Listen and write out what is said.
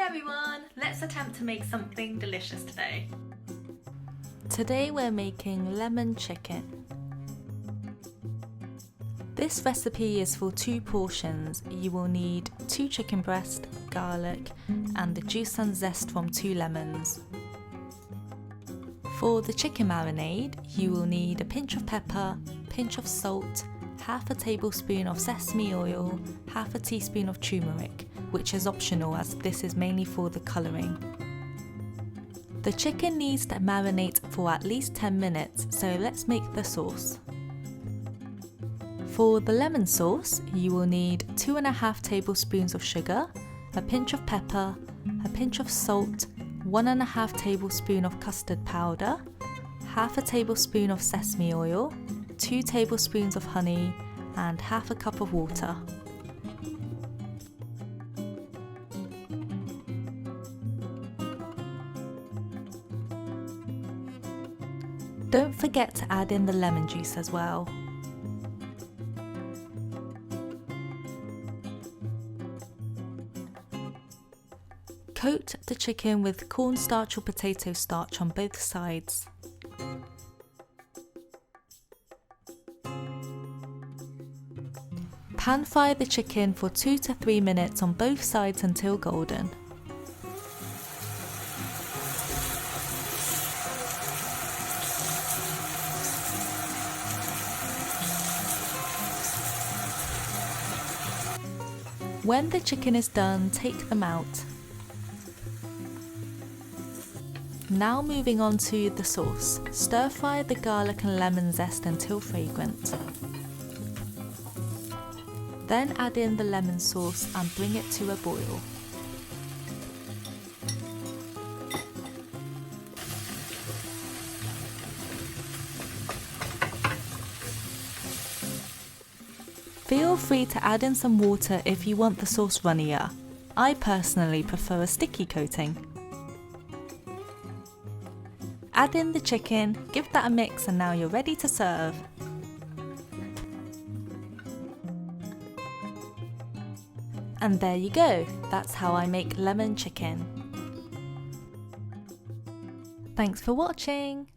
Hi everyone! Let's attempt to make something delicious today. Today we're making lemon chicken. This recipe is for 2 portions. You will need 2 chicken breasts, garlic, and the juice and zest from 2 lemons. For the chicken marinade, you will need a pinch of pepper, pinch of salt, half a tablespoon of sesame oil, half a teaspoon of turmeric, which is optional as this is mainly for the colouring. The chicken needs to marinate for at least 10 minutes, so let's make the sauce. For the lemon sauce, you will need 2.5 tablespoons of sugar, a pinch of pepper, a pinch of salt, 1.5 tablespoons of custard powder, half a tablespoon of sesame oil, 2 tablespoons of honey, and half a cup of water. Don't forget to add in the lemon juice as well. Coat the chicken with cornstarch or potato starch on both sides. Pan fry the chicken for 2 to 3 minutes on both sides until golden. When the chicken is done, take them out. Now moving on to the sauce. Stir fry the garlic and lemon zest until fragrant. Then add in the lemon sauce and bring it to a boil. Feel free to add in some water if you want the sauce runnier. I personally prefer a sticky coating. Add in the chicken, give that a mix, and now you're ready to serve. And there you go, that's how I make lemon chicken. Thanks for watching!